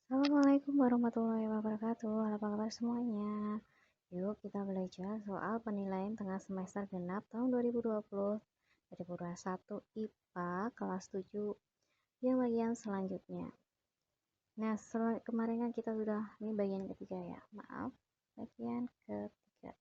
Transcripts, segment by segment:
Assalamualaikum warahmatullahi wabarakatuh. Apa kabar semuanya? Yuk kita belajar soal penilaian tengah semester genap tahun 2021 IPA kelas 7 yang bagian selanjutnya. Nah, kemarin kan kita sudah, ini bagian ketiga ya. Maaf, bagian ketiga.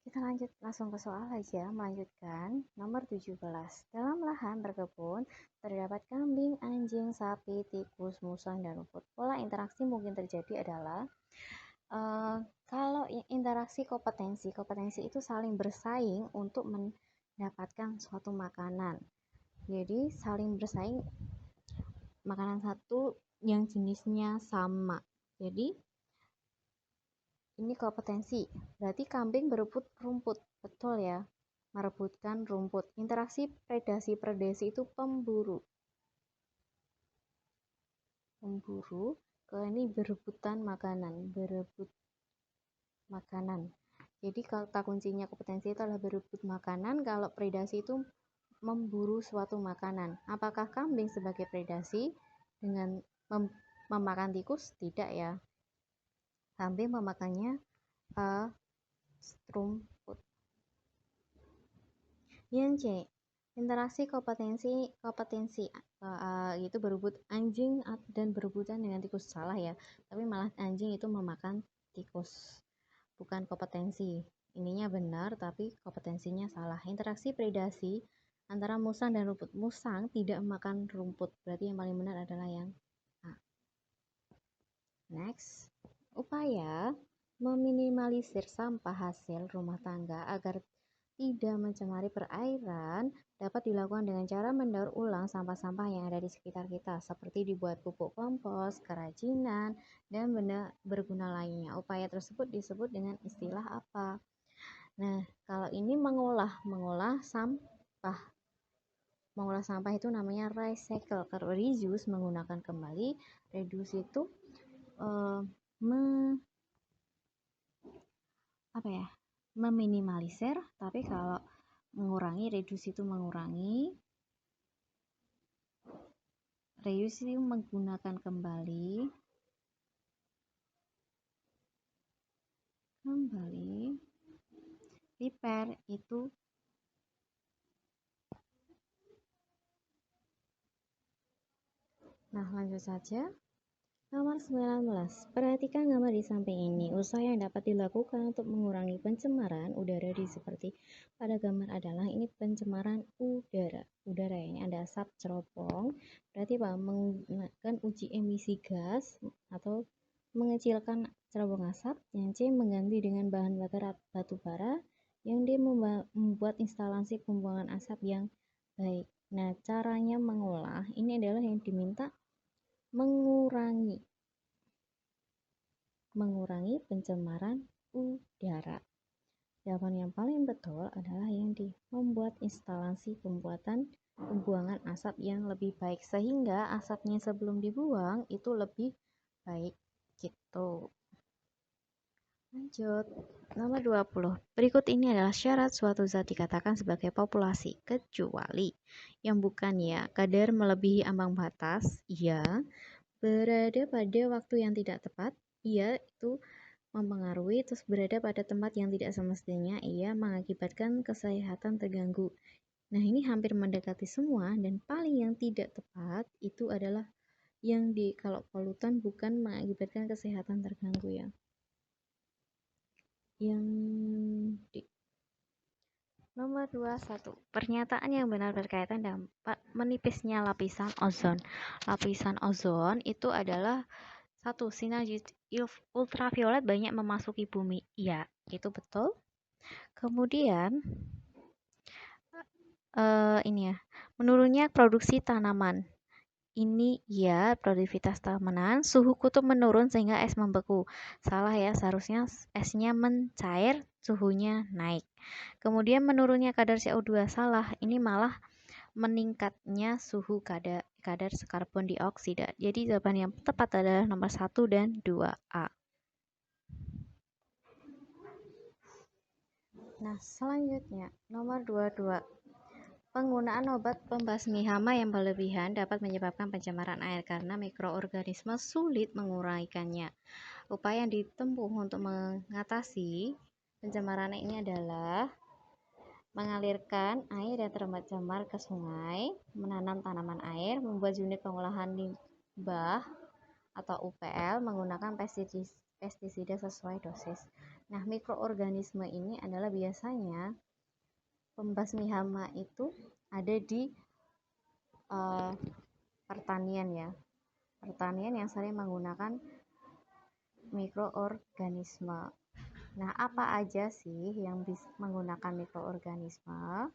Kita lanjut langsung ke soal aja, melanjutkan nomor 17. Dalam lahan berkebun terdapat kambing, anjing, sapi, tikus, musang, dan rumput. Pola interaksi mungkin terjadi adalah kalau interaksi kompetensi itu saling bersaing untuk mendapatkan suatu makanan. Jadi saling bersaing makanan satu yang jenisnya sama. Jadi ini kompetensi. Berarti kambing berebut rumput, betul ya? Merebutkan rumput. Interaksi predasi itu pemburu. Ke ini berebutan makanan, berebut makanan. Jadi kata kuncinya kompetensi itu adalah berebut makanan, kalau predasi itu memburu suatu makanan. Apakah kambing sebagai predasi dengan memakan tikus? Tidak ya. Kambing memakannya rumput. Yang C, interaksi kompetensi itu berebut anjing dan berebutan dengan tikus. Salah ya, tapi malah anjing itu memakan tikus, bukan kompetensi. Ininya benar tapi kompetensinya salah. Interaksi predasi antara musang dan rumput. Musang tidak makan rumput, berarti yang paling benar adalah yang A. Next, upaya meminimalisir sampah hasil rumah tangga agar tidak mencemari perairan dapat dilakukan dengan cara mendaur ulang sampah-sampah yang ada di sekitar kita, seperti dibuat pupuk kompos, kerajinan, dan benda berguna lainnya. Upaya tersebut disebut dengan istilah apa? Nah, kalau ini mengolah sampah. Mengolah sampah itu namanya recycle. Kalau reuse menggunakan kembali, reduce itu meminimalisir, tapi kalau mengurangi, reduce itu mengurangi, reuse itu menggunakan kembali, repair itu lanjut saja. Nomor 19. Perhatikan gambar di samping ini. Usaha yang dapat dilakukan untuk mengurangi pencemaran udara seperti pada gambar adalah ini pencemaran udara. Udara ini ada asap cerobong. Berarti Pak menggunakan uji emisi gas atau mengecilkan cerobong asap. Yang C mengganti dengan bahan bakar batu bara. Yang D membuat instalasi pembuangan asap yang baik. Nah, caranya mengolah ini adalah yang diminta mengurangi pencemaran udara. Jawaban yang paling betul adalah yang membuat instalasi pembuangan asap yang lebih baik, sehingga asapnya sebelum dibuang itu lebih baik gitu. Lanjut, nomor 20. Berikut ini adalah syarat suatu zat dikatakan sebagai populasi, kecuali yang bukan ya. Kadar melebihi ambang batas, ya. Berada pada waktu yang tidak tepat, ia itu mempengaruhi. Terus berada pada tempat yang tidak semestinya, ia mengakibatkan kesehatan terganggu. Nah, ini hampir mendekati semua, dan paling yang tidak tepat itu adalah yang kalau polutan bukan mengakibatkan kesehatan terganggu ya. Yang di nomor 21. Pernyataan yang benar berkaitan dampak menipisnya lapisan ozon. Lapisan ozon itu adalah satu, sinar ultraviolet banyak memasuki bumi. Iya, itu betul. Kemudian ini ya, menurunnya produksi tanaman. Ini ya, produktivitas tanaman. Suhu kutub menurun sehingga es membeku. Salah ya, seharusnya esnya mencair, suhunya naik. Kemudian menurunnya kadar CO2. Salah, ini malah meningkatnya suhu kadar karbon dioksida. Jadi jawaban yang tepat adalah nomor 1 dan 2A. Nah, selanjutnya nomor 22. Penggunaan obat pembasmi hama yang berlebihan dapat menyebabkan pencemaran air karena mikroorganisme sulit menguraikannya. Upaya yang ditempuh untuk mengatasi pencemaran ini adalah mengalirkan air yang tercemar ke sungai, menanam tanaman air, membuat unit pengolahan limbah atau UPL, menggunakan pestisida sesuai dosis. Nah, mikroorganisme ini adalah biasanya pembasmi hama itu ada di pertanian ya. Pertanian yang sering menggunakan mikroorganisme. Nah, apa aja sih yang bisa menggunakan mikroorganisme?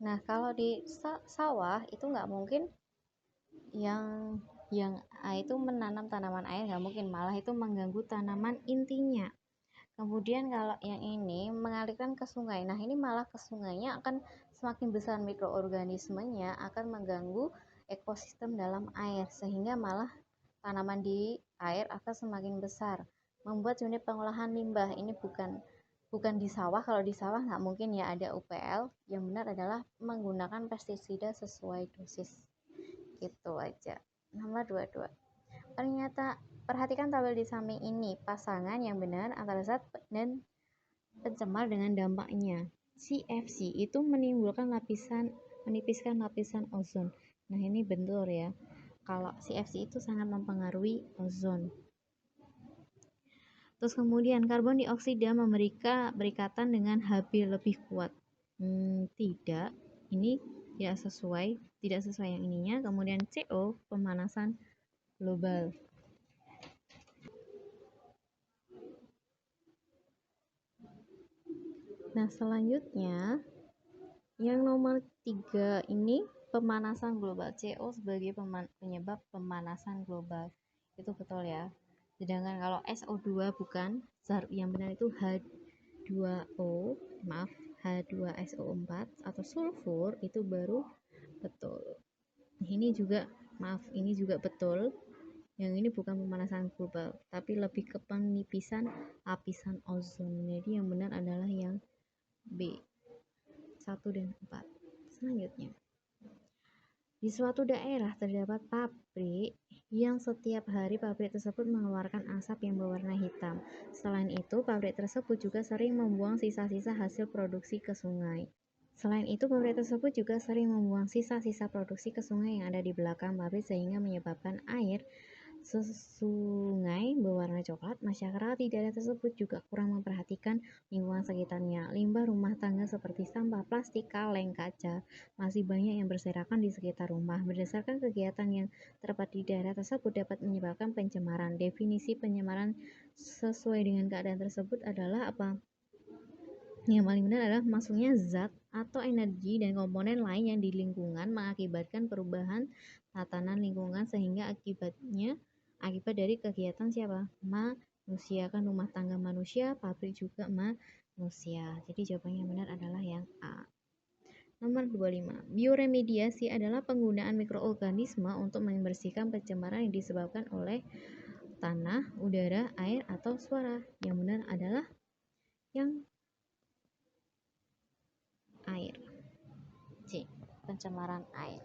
Nah, kalau di sawah itu nggak mungkin yang itu menanam tanaman air, nggak mungkin, malah itu mengganggu tanaman intinya. Kemudian kalau yang ini mengalirkan ke sungai, nah ini malah ke sungainya akan semakin besar mikroorganismenya, akan mengganggu ekosistem dalam air, sehingga malah tanaman di air akan semakin besar. Membuat unit pengolahan limbah, ini bukan di sawah. Kalau di sawah nggak mungkin ya ada UPL. Yang benar adalah menggunakan pestisida sesuai dosis. Gitu aja. Nomor 22. Perhatikan tabel di samping ini. Pasangan yang benar antara zat dan pencemar dengan dampaknya. CFC itu menimbulkan menipiskan lapisan ozon. Nah, ini bentur ya. Kalau CFC itu sangat mempengaruhi ozon. Terus kemudian karbon dioksida berikatan dengan Hb lebih kuat. Tidak, ini tidak sesuai yang ininya. Kemudian CO, pemanasan global. Nah, selanjutnya yang nomor 3 ini pemanasan global. CO sebagai penyebab pemanasan global. Itu betul ya. Sedangkan kalau SO2 bukan, yang benar itu H2O, H2SO4 atau sulfur itu baru betul. Ini juga betul. Yang ini bukan pemanasan global, tapi lebih ke penipisan lapisan ozon. Jadi yang benar adalah yang B, 1 dan 4. Selanjutnya, di suatu daerah terdapat pabrik yang setiap hari pabrik tersebut mengeluarkan asap yang berwarna hitam. Selain itu, pabrik tersebut juga sering membuang sisa-sisa hasil produksi ke sungai. Pabrik tersebut juga sering membuang sisa-sisa produksi ke sungai yang ada di belakang pabrik sehingga menyebabkan air sungai berwarna coklat. Masyarakat di daerah tersebut juga kurang memperhatikan lingkungan sekitarnya. Limbah rumah tangga seperti sampah plastik, kaleng, kaca masih banyak yang berserakan di sekitar rumah. Berdasarkan kegiatan yang terdapat di daerah tersebut dapat menyebabkan pencemaran. Definisi pencemaran sesuai dengan keadaan tersebut adalah apa? Yang paling benar adalah masuknya zat atau energi dan komponen lain yang di lingkungan mengakibatkan perubahan tatanan lingkungan sehingga akibat dari kegiatan siapa? Manusia, kan rumah tangga manusia, pabrik juga manusia. Jadi jawabannya yang benar adalah yang A. Nomor 25. Bioremediasi adalah penggunaan mikroorganisme untuk membersihkan pencemaran yang disebabkan oleh tanah, udara, air, atau suara. Yang benar adalah yang air. C. Pencemaran air.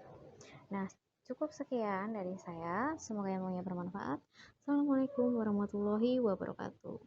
Nah, cukup sekian dari saya. Semoga ilmunya bermanfaat. Assalamualaikum warahmatullahi wabarakatuh.